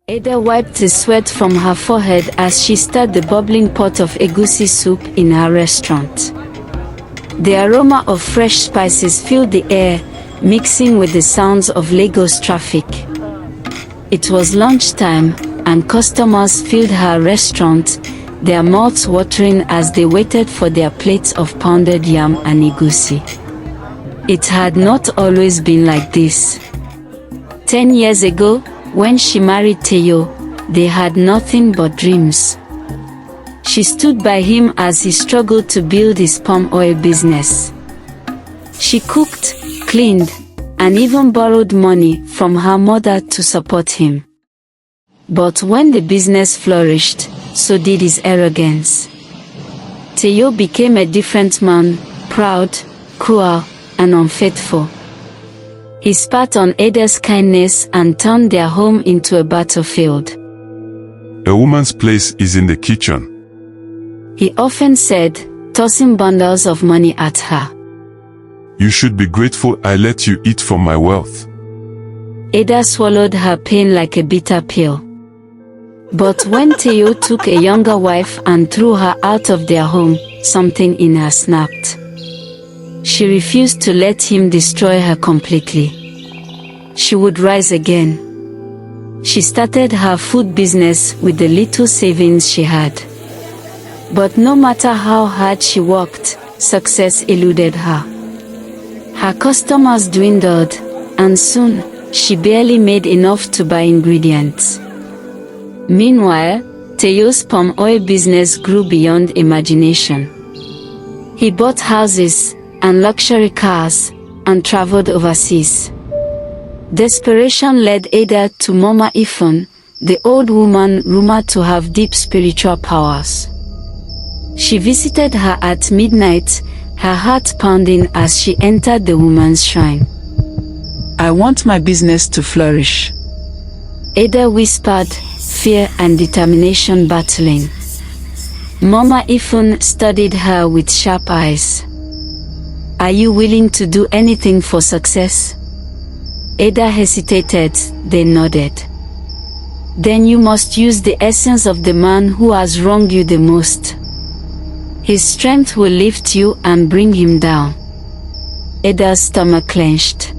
Ada wiped the sweat from her forehead as she stirred the bubbling pot of egusi soup in her restaurant. The aroma of fresh spices filled the air, mixing with the sounds of Lagos traffic. It was lunchtime, and customers filled her restaurant, their mouths watering as they waited for their plates of pounded yam and egusi. It had not always been like this. 10 years ago, when she married Teyo, they had nothing but dreams. She stood by him as he struggled to build his palm oil business. She cooked, cleaned, and even borrowed money from her mother to support him. But when the business flourished, so did his arrogance. Teyo became a different man, proud, cruel, and unfaithful. He spat on Ada's kindness and turned their home into a battlefield. A woman's place is in the kitchen, he often said, tossing bundles of money at her. You should be grateful I let you eat from my wealth. Ada swallowed her pain like a bitter pill. But when Teyo took a younger wife and threw her out of their home, something in her snapped. She refused to let him destroy her completely. She would rise again. She started her food business with the little savings she had. But no matter how hard she worked, success eluded her. Her customers dwindled, and soon, she barely made enough to buy ingredients. Meanwhile, Teyo's palm oil business grew beyond imagination. He bought houses and luxury cars, and traveled overseas. Desperation led Ada to Mama Ifon, the old woman rumored to have deep spiritual powers. She visited her at midnight, her heart pounding as she entered the woman's shrine. I want my business to flourish, Ada whispered, fear and determination battling. Mama Ifon studied her with sharp eyes. Are you willing to do anything for success? Ada hesitated, then nodded. Then you must use the essence of the man who has wronged you the most. His strength will lift you and bring him down. Ada's stomach clenched.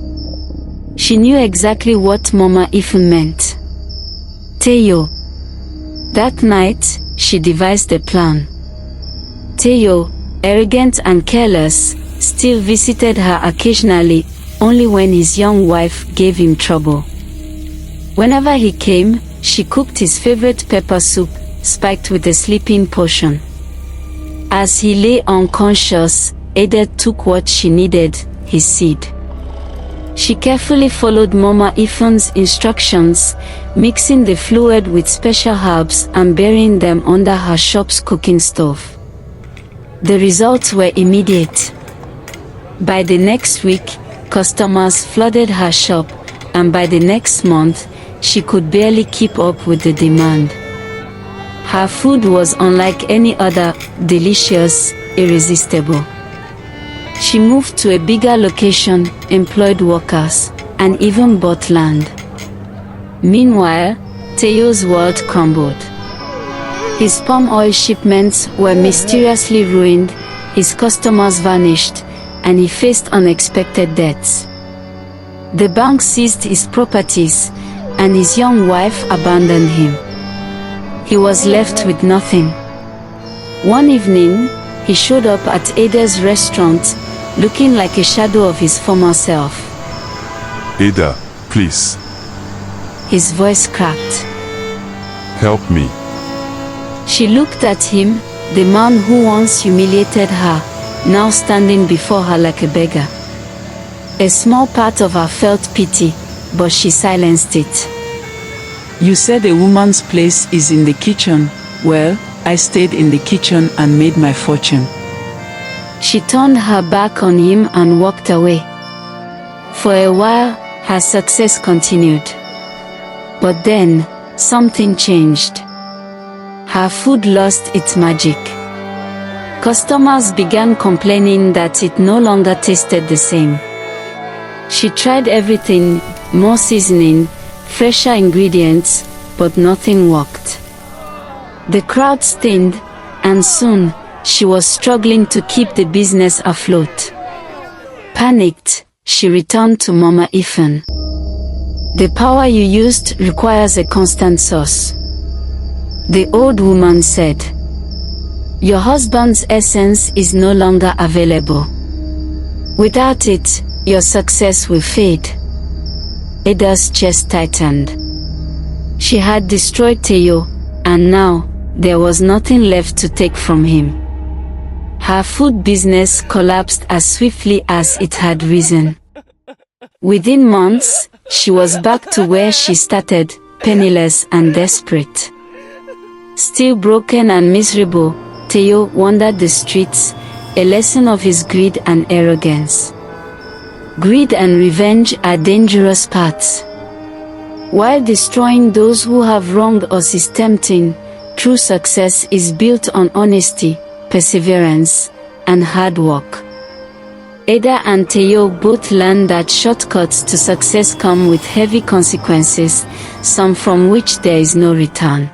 She knew exactly what Mama Ifon meant. Teyo. That night, she devised a plan. Teyo, arrogant and careless, still visited her occasionally, only when his young wife gave him trouble. Whenever he came, she cooked his favorite pepper soup, spiked with a sleeping potion. As he lay unconscious, Ada took what she needed, his seed. She carefully followed Mama Ifon's instructions, mixing the fluid with special herbs and burying them under her shop's cooking stove. The results were immediate. By the next week, customers flooded her shop, and by the next month, she could barely keep up with the demand. Her food was unlike any other, delicious, irresistible. She moved to a bigger location, employed workers, and even bought land. Meanwhile, Teyo's world crumbled. His palm oil shipments were mysteriously ruined, his customers vanished, and he faced unexpected debts. The bank seized his properties, and his young wife abandoned him. He was left with nothing. One evening, he showed up at Ada's restaurant, looking like a shadow of his former self. Ada, please. His voice cracked. Help me. She looked at him, the man who once humiliated her, now standing before her like a beggar. A small part of her felt pity, but she silenced it. You said a woman's place is in the kitchen. Well, I stayed in the kitchen and made my fortune. She turned her back on him and walked away. For a while, her success continued. But then, something changed. Her food lost its magic. Customers began complaining that it no longer tasted the same. She tried everything, more seasoning, fresher ingredients, but nothing worked. The crowds thinned, and soon, she was struggling to keep the business afloat. Panicked, she returned to Mama Ifan. "The power you used requires a constant source," the old woman said. "Your husband's essence is no longer available. Without it, your success will fade." Ada's chest tightened. She had destroyed Teo, and now, there was nothing left to take from him. Her food business collapsed as swiftly as it had risen. Within months, she was back to where she started, penniless and desperate. Still broken and miserable, Teo wandered the streets, a lesson of his greed and arrogance. Greed and revenge are dangerous paths. While destroying those who have wronged us is tempting, true success is built on honesty, perseverance, and hard work. Ada and Teo both learned that shortcuts to success come with heavy consequences, some from which there is no return.